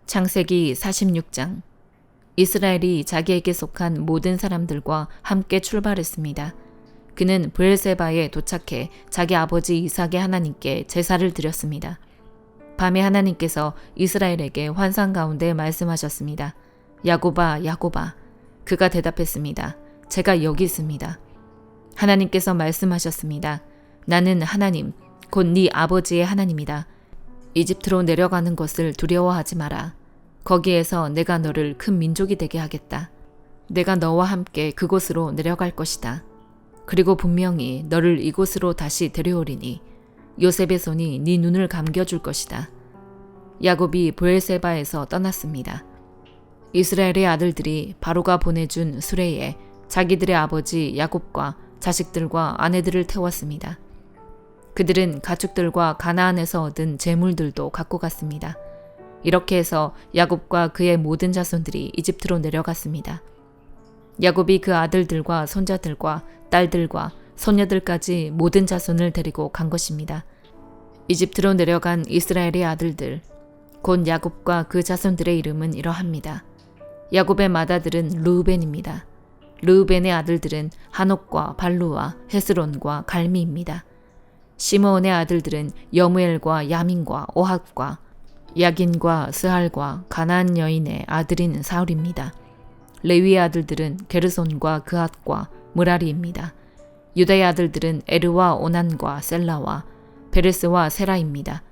창세기 46장. 이스라엘이 자기에게 속한 모든 사람들과 함께 출발했습니다. 그는 브엘세바에 도착해 자기 아버지 이삭의 하나님께 제사를 드렸습니다. 밤에 하나님께서 이스라엘에게 환상 가운데 말씀하셨습니다. 야곱아, 야곱아. 그가 대답했습니다. 제가 여기 있습니다. 하나님께서 말씀하셨습니다. 나는 하나님, 곧 네 아버지의 하나님이다. 이집트로 내려가는 것을 두려워하지 마라. 거기에서 내가 너를 큰 민족이 되게 하겠다. 내가 너와 함께 그곳으로 내려갈 것이다. 그리고 분명히 너를 이곳으로 다시 데려오리니 요셉의 손이 네 눈을 감겨줄 것이다. 야곱이 브엘세바에서 떠났습니다. 이스라엘의 아들들이 바로가 보내준 수레에 자기들의 아버지 야곱과 자식들과 아내들을 태웠습니다. 그들은 가축들과 가나안에서 얻은 재물들도 갖고 갔습니다. 이렇게 해서 야곱과 그의 모든 자손들이 이집트로 내려갔습니다. 야곱이 그 아들들과 손자들과 딸들과 손녀들까지 모든 자손을 데리고 간 것입니다. 이집트로 내려간 이스라엘의 아들들, 곧 야곱과 그 자손들의 이름은 이러합니다. 야곱의 맏아들은 르우벤입니다. 르우벤의 아들들은 한옥과 발루와 헤스론과 갈미입니다. 시므온의 아들들은 여무엘과 야민과 오핫과 야긴과 스할과 가나안 여인의 아들인 사울입니다. 레위의 아들들은 게르손과 그핫과 무라리입니다. 유다의 아들들은 에르와 오난과 셀라와 베레스와 세라입니다.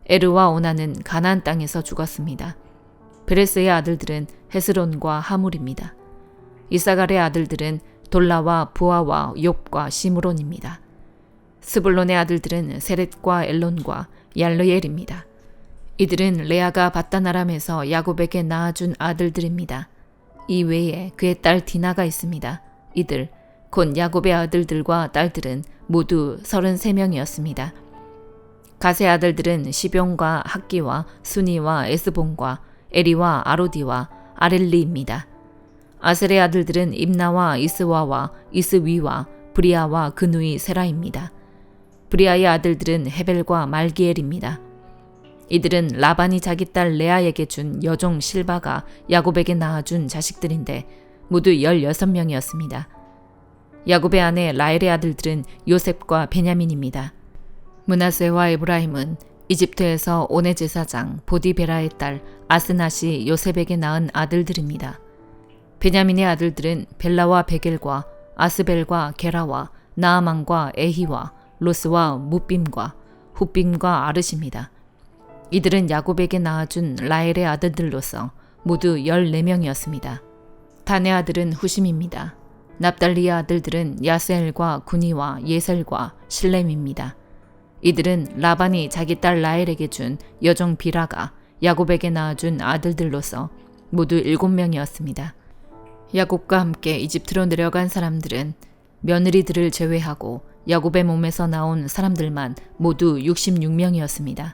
에르와 오난은 가나안 땅에서 죽었습니다. 베레스의 아들들은 헤스론과 하물입니다. 이사갈의 아들들은 돌라와 부아와 욥과 시므론입니다. 스불론의 아들들은 세렛과 엘론과 얄르엘입니다. 이들은 레아가 밧단아람에서 야곱에게 낳아준 아들들입니다. 이 외에 그의 딸 디나가 있습니다. 이들, 곧 야곱의 아들들과 딸들은 모두 33명이었습니다. 갓의 아들들은 시병과 학기와 수니와 에스본과 에리와 아로디와 아렐리입니다. 아셀의 아들들은 임나와 이스와와 이스위와 브리아와 그누이 세라입니다. 브리아의 아들들은 헤벨과 말기엘입니다. 이들은 라반이 자기 딸 레아에게 준 여종 실바가 야곱에게 낳아준 자식들인데 모두 16명이었습니다. 야곱의 아내 라헬의 아들들은 요셉과 베냐민입니다. 므낫세와 에브라임은 이집트에서 오네 제사장 보디베라의 딸 아스낫이 요셉에게 낳은 아들들입니다. 베냐민의 아들들은 벨라와 베겔과 아스벨과 게라와 나아만과 에히와 로스와 무빔과 훗빔과 아르시입니다. 이들은 야곱에게 낳아준 라헬의 아들들로서 모두 14명이었습니다. 단의 아들은 후심입니다. 납달리의 아들들은 야스엘과 구니와 예셀과 실렘입니다. 이들은 라반이 자기 딸 라헬에게 준 여종 비라가 야곱에게 낳아준 아들들로서 모두 7명이었습니다. 야곱과 함께 이집트로 내려간 사람들은 며느리들을 제외하고 야곱의 몸에서 나온 사람들만 모두 66명이었습니다.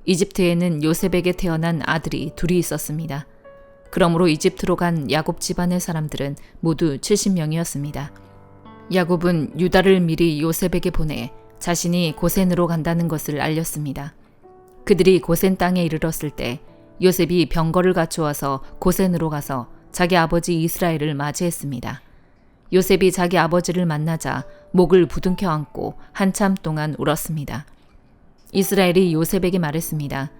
이집트에는 요셉에게 태어난 아들이 둘이 있었습니다. 그러므로 이집트로 간 야곱 집안의 사람들은 모두 70명이었습니다. 야곱은 유다를 미리 요셉에게 보내 자신이 고센으로 간다는 것을 알렸습니다. 그들이 고센 땅에 이르렀을 때 요셉이 병거를 갖추어서 고센으로 가서 자기 아버지 이스라엘을 맞이했습니다. 요셉이 자기 아버지를 만나자 목을 부둥켜 안고 한참 동안 울었습니다. 이스라엘이 요셉에게 말했습니다.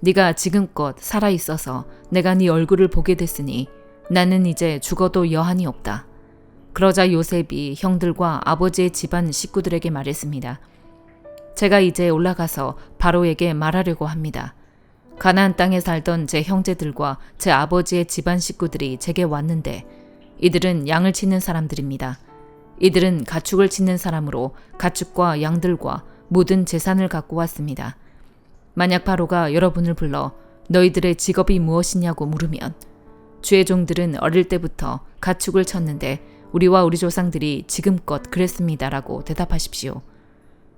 네가 지금껏 살아있어서 내가 네 얼굴을 보게 됐으니 나는 이제 죽어도 여한이 없다. 그러자 요셉이 형들과 아버지의 집안 식구들에게 말했습니다. 제가 이제 올라가서 바로에게 말하려고 합니다. 가나안 땅에 살던 제 형제들과 제 아버지의 집안 식구들이 제게 왔는데 이들은 양을 치는 사람들입니다. 이들은 가축을 치는 사람으로 가축과 양들과 모든 재산을 갖고 왔습니다. 만약 바로가 여러분을 불러 너희들의 직업이 무엇이냐고 물으면 주의 종들은 어릴 때부터 가축을 쳤는데 우리와 우리 조상들이 지금껏 그랬습니다라고 대답하십시오.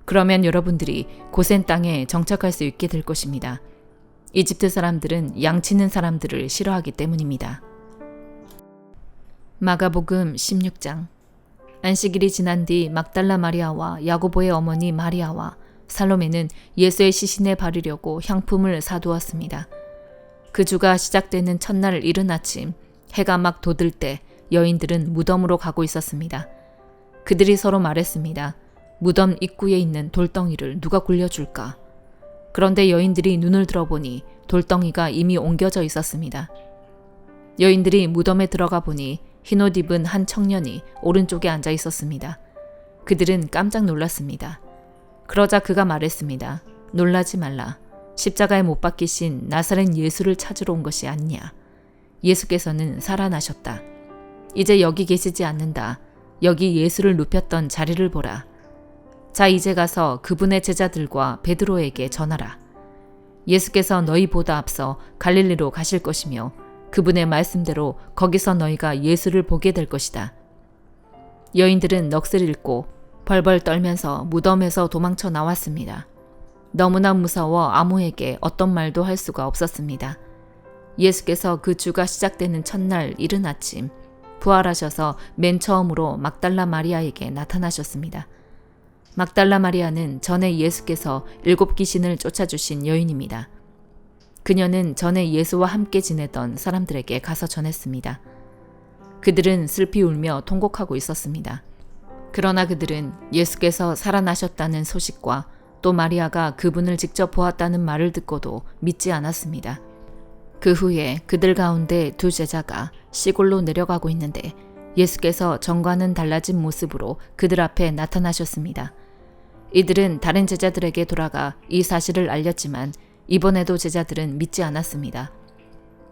그러면 여러분들이 고센 땅에 정착할 수 있게 될 것입니다. 이집트 사람들은 양치는 사람들을 싫어하기 때문입니다. 마가복음 16장. 안식일이 지난 뒤 막달라 마리아와 야고보의 어머니 마리아와 살로메는 예수의 시신에 바르려고 향품을 사두었습니다. 그 주가 시작되는 첫날 이른 아침 해가 막 돋을 때 여인들은 무덤으로 가고 있었습니다. 그들이 서로 말했습니다. 무덤 입구에 있는 돌덩이를 누가 굴려줄까? 그런데 여인들이 눈을 들어보니 돌덩이가 이미 옮겨져 있었습니다. 여인들이 무덤에 들어가 보니 흰옷 입은 한 청년이 오른쪽에 앉아 있었습니다. 그들은 깜짝 놀랐습니다. 그러자 그가 말했습니다. 놀라지 말라. 십자가에 못 박히신 나사렛 예수를 찾으러 온 것이 아니냐. 예수께서는 살아나셨다. 이제 여기 계시지 않는다. 여기 예수를 눕혔던 자리를 보라. 자, 이제 가서 그분의 제자들과 베드로에게 전하라. 예수께서 너희보다 앞서 갈릴리로 가실 것이며 그분의 말씀대로 거기서 너희가 예수를 보게 될 것이다. 여인들은 넋을 잃고 벌벌 떨면서 무덤에서 도망쳐 나왔습니다. 너무나 무서워 아무에게 어떤 말도 할 수가 없었습니다. 예수께서 그 주가 시작되는 첫날 이른 아침 부활하셔서 맨 처음으로 막달라 마리아에게 나타나셨습니다. 막달라 마리아는 전에 예수께서 7 귀신을 쫓아주신 여인입니다. 그녀는 전에 예수와 함께 지내던 사람들에게 가서 전했습니다. 그들은 슬피 울며 통곡하고 있었습니다. 그러나 그들은 예수께서 살아나셨다는 소식과 또 마리아가 그분을 직접 보았다는 말을 듣고도 믿지 않았습니다. 그 후에 그들 가운데 2 제자가 시골로 내려가고 있는데 예수께서 전과는 달라진 모습으로 그들 앞에 나타나셨습니다. 이들은 다른 제자들에게 돌아가 이 사실을 알렸지만 이번에도 제자들은 믿지 않았습니다.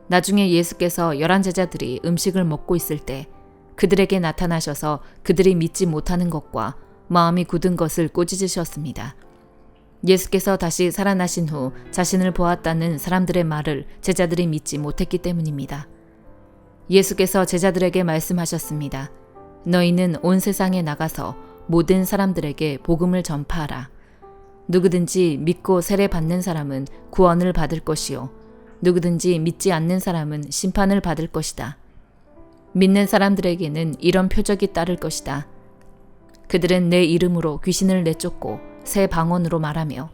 나중에 예수께서 11 제자들이 음식을 먹고 있을 때 그들에게 나타나셔서 그들이 믿지 못하는 것과 마음이 굳은 것을 꾸짖으셨습니다. 예수께서 다시 살아나신 후 자신을 보았다는 사람들의 말을 제자들이 믿지 못했기 때문입니다. 예수께서 제자들에게 말씀하셨습니다. 너희는 온 세상에 나가서 모든 사람들에게 복음을 전파하라. 누구든지 믿고 세례 받는 사람은 구원을 받을 것이요. 누구든지 믿지 않는 사람은 심판을 받을 것이다. 믿는 사람들에게는 이런 표적이 따를 것이다. 그들은 내 이름으로 귀신을 내쫓고 새 방언으로 말하며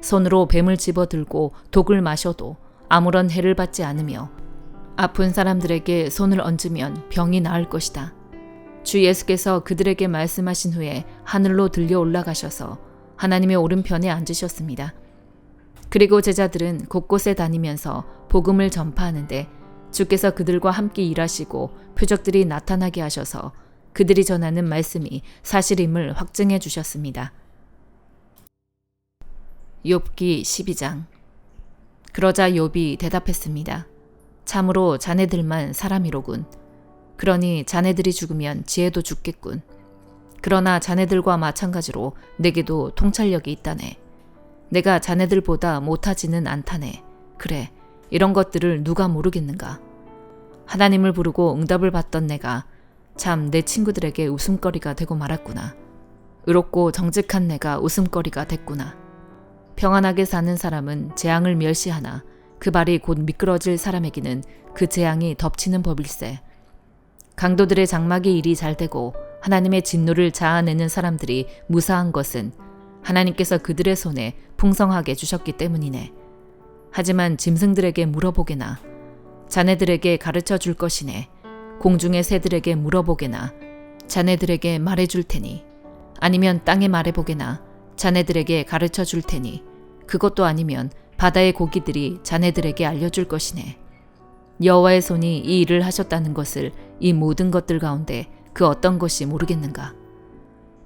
손으로 뱀을 집어들고 독을 마셔도 아무런 해를 받지 않으며 아픈 사람들에게 손을 얹으면 병이 나을 것이다. 주 예수께서 그들에게 말씀하신 후에 하늘로 들려 올라가셔서 하나님의 오른편에 앉으셨습니다. 그리고 제자들은 곳곳에 다니면서 복음을 전파하는데 주께서 그들과 함께 일하시고 표적들이 나타나게 하셔서 그들이 전하는 말씀이 사실임을 확증해 주셨습니다. 욥기 12장. 그러자 욥이 대답했습니다. 참으로 자네들만 사람이로군. 그러니 자네들이 죽으면 지혜도 죽겠군. 그러나 자네들과 마찬가지로 내게도 통찰력이 있다네. 내가 자네들보다 못하지는 않다네. 그래, 이런 것들을 누가 모르겠는가. 하나님을 부르고 응답을 받던 내가 참 내 친구들에게 웃음거리가 되고 말았구나. 의롭고 정직한 내가 웃음거리가 됐구나. 평안하게 사는 사람은 재앙을 멸시하나 그 발이 곧 미끄러질 사람에게는 그 재앙이 덮치는 법일세. 강도들의 장막의 일이 잘 되고 하나님의 진노를 자아내는 사람들이 무사한 것은 하나님께서 그들의 손에 풍성하게 주셨기 때문이네. 하지만 짐승들에게 물어보게나 자네들에게 가르쳐 줄 것이네. 공중의 새들에게 물어보게나 자네들에게 말해줄 테니 아니면 땅에 말해보게나 자네들에게 가르쳐 줄 테니 그것도 아니면 바다의 고기들이 자네들에게 알려줄 것이네. 여호와의 손이 이 일을 하셨다는 것을 이 모든 것들 가운데 그 어떤 것이 모르겠는가.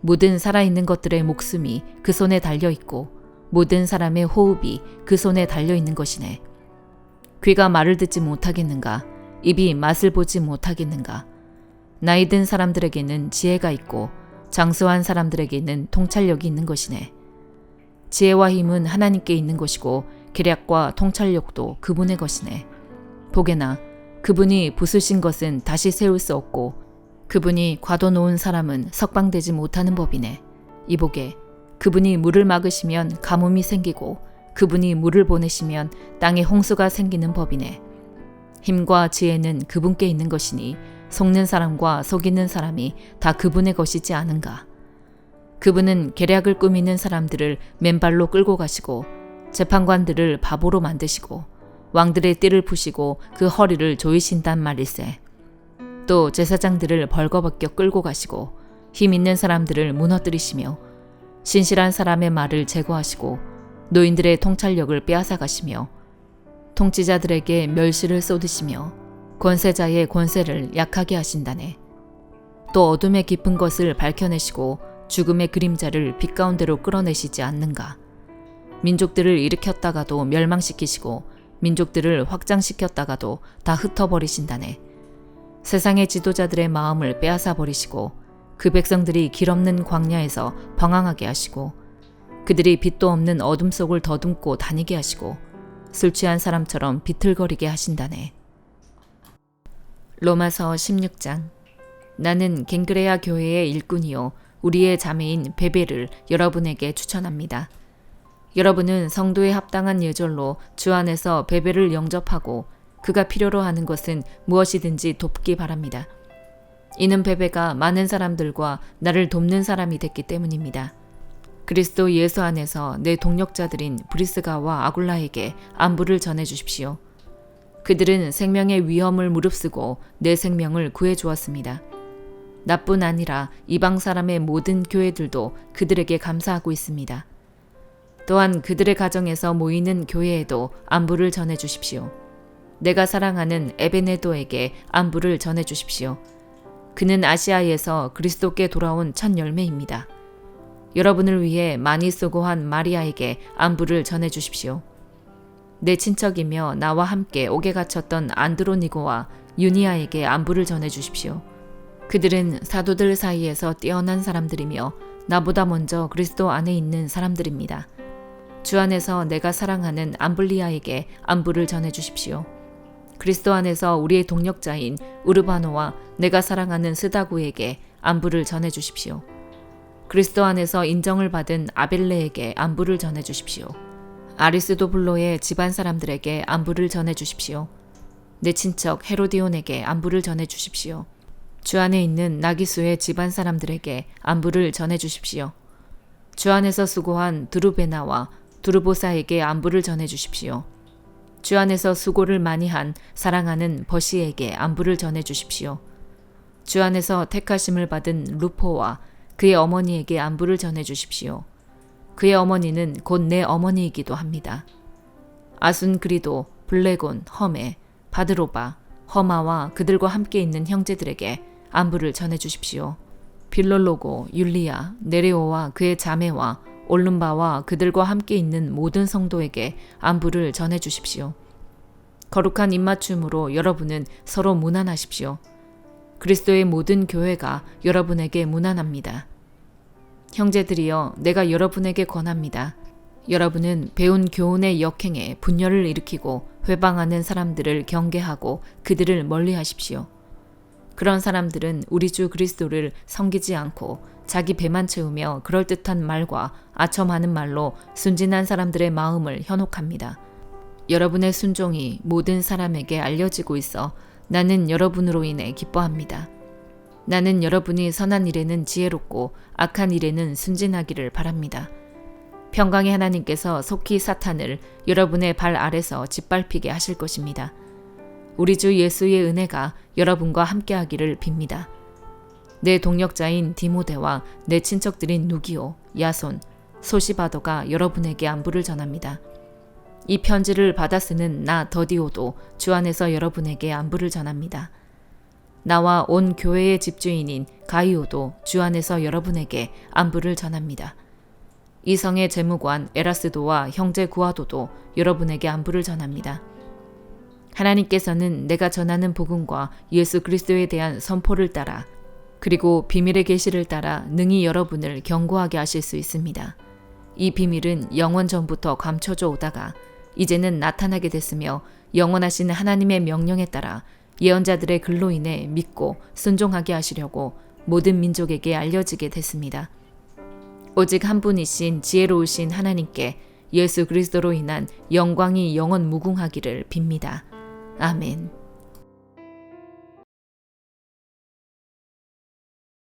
모든 살아있는 것들의 목숨이 그 손에 달려있고 모든 사람의 호흡이 그 손에 달려있는 것이네. 귀가 말을 듣지 못하겠는가. 입이 맛을 보지 못하겠는가. 나이 든 사람들에게는 지혜가 있고 장수한 사람들에게는 통찰력이 있는 것이네. 지혜와 힘은 하나님께 있는 것이고 계략과 통찰력도 그분의 것이네. 보게나 그분이 부수신 것은 다시 세울 수 없고 그분이 꽈둬놓은 사람은 석방되지 못하는 법이네. 이보게 그분이 물을 막으시면 가뭄이 생기고 그분이 물을 보내시면 땅에 홍수가 생기는 법이네. 힘과 지혜는 그분께 있는 것이니 속는 사람과 속이는 사람이 다 그분의 것이지 않은가. 그분은 계략을 꾸미는 사람들을 맨발로 끌고 가시고 재판관들을 바보로 만드시고 왕들의 띠를 푸시고 그 허리를 조이신단 말일세. 또 제사장들을 벌거벗겨 끌고 가시고 힘 있는 사람들을 무너뜨리시며 신실한 사람의 말을 제거하시고 노인들의 통찰력을 빼앗아 가시며 통치자들에게 멸시를 쏟으시며 권세자의 권세를 약하게 하신다네. 또 어둠의 깊은 것을 밝혀내시고 죽음의 그림자를 빛 가운데로 끌어내시지 않는가. 민족들을 일으켰다가도 멸망시키시고 민족들을 확장시켰다가도 다 흩어버리신다네. 세상의 지도자들의 마음을 빼앗아 버리시고 그 백성들이 길없는 광야에서 방황하게 하시고 그들이 빛도 없는 어둠 속을 더듬고 다니게 하시고 술 취한 사람처럼 비틀거리게 하신다네. 로마서 16장. 나는 갱그레아 교회의 일꾼이요 우리의 자매인 베베를 여러분에게 추천합니다. 여러분은 성도에 합당한 예절로 주 안에서 베베를 영접하고 그가 필요로 하는 것은 무엇이든지 돕기 바랍니다. 이는 베베가 많은 사람들과 나를 돕는 사람이 됐기 때문입니다. 그리스도 예수 안에서 내 동력자들인 브리스가와 아굴라에게 안부를 전해 주십시오. 그들은 생명의 위험을 무릅쓰고 내 생명을 구해 주었습니다. 나뿐 아니라 이방 사람의 모든 교회들도 그들에게 감사하고 있습니다. 또한 그들의 가정에서 모이는 교회에도 안부를 전해 주십시오. 내가 사랑하는 에베네도에게 안부를 전해 주십시오. 그는 아시아에서 그리스도께 돌아온 첫 열매입니다. 여러분을 위해 많이 수고한 마리아에게 안부를 전해 주십시오. 내 친척이며 나와 함께 옥에 갇혔던 안드로니고와 유니아에게 안부를 전해 주십시오. 그들은 사도들 사이에서 뛰어난 사람들이며 나보다 먼저 그리스도 안에 있는 사람들입니다. 주 안에서 내가 사랑하는 암블리아에게 안부를 전해 주십시오. 그리스도 안에서 우리의 동력자인 우르바노와 내가 사랑하는 스다구에게 안부를 전해 주십시오. 그리스도 안에서 인정을 받은 아벨레에게 안부를 전해 주십시오. 아리스도블로의 집안 사람들에게 안부를 전해 주십시오. 내 친척 헤로디온에게 안부를 전해 주십시오. 주 안에 있는 나기수의 집안 사람들에게 안부를 전해 주십시오. 주 안에서 수고한 드루베나와 두르보사에게 안부를 전해 주십시오. 주 안에서 수고를 많이 한 사랑하는 버시에게 안부를 전해 주십시오. 주 안에서 택하심을 받은 루포와 그의 어머니에게 안부를 전해 주십시오. 그의 어머니는 곧 내 어머니이기도 합니다. 아순그리도, 블레곤, 험에, 바드로바, 허마와 그들과 함께 있는 형제들에게 안부를 전해 주십시오. 빌롤로고, 율리아, 네레오와 그의 자매와 올름바와 그들과 함께 있는 모든 성도에게 안부를 전해 주십시오. 거룩한 입맞춤으로 여러분은 서로 문안하십시오. 그리스도의 모든 교회가 여러분에게 문안합니다. 형제들이여, 내가 여러분에게 권합니다. 여러분은 배운 교훈의 역행에 분열을 일으키고 회방하는 사람들을 경계하고 그들을 멀리하십시오. 그런 사람들은 우리 주 그리스도를 섬기지 않고 자기 배만 채우며 그럴듯한 말과 아첨하는 말로 순진한 사람들의 마음을 현혹합니다. 여러분의 순종이 모든 사람에게 알려지고 있어 나는 여러분으로 인해 기뻐합니다. 나는 여러분이 선한 일에는 지혜롭고 악한 일에는 순진하기를 바랍니다. 평강의 하나님께서 속히 사탄을 여러분의 발 아래서 짓밟히게 하실 것입니다. 우리 주 예수의 은혜가 여러분과 함께하기를 빕니다. 내 동력자인 디모데와 내 친척들인 누기오, 야손, 소시바도가 여러분에게 안부를 전합니다. 이 편지를 받아 쓰는 나 더디오도 주 안에서 여러분에게 안부를 전합니다. 나와 온 교회의 집주인인 가이오도 주 안에서 여러분에게 안부를 전합니다. 이 성의 재무관 에라스도와 형제 구아도도 여러분에게 안부를 전합니다. 하나님께서는 내가 전하는 복음과 예수 그리스도에 대한 선포를 따라 그리고 비밀의 계시를 따라 능히 여러분을 견고하게 하실 수 있습니다. 이 비밀은 영원 전부터 감춰져 오다가 이제는 나타나게 됐으며 영원하신 하나님의 명령에 따라 예언자들의 글로 인해 믿고 순종하게 하시려고 모든 민족에게 알려지게 됐습니다. 오직 한 분이신 지혜로우신 하나님께 예수 그리스도로 인한 영광이 영원 무궁하기를 빕니다. 아멘.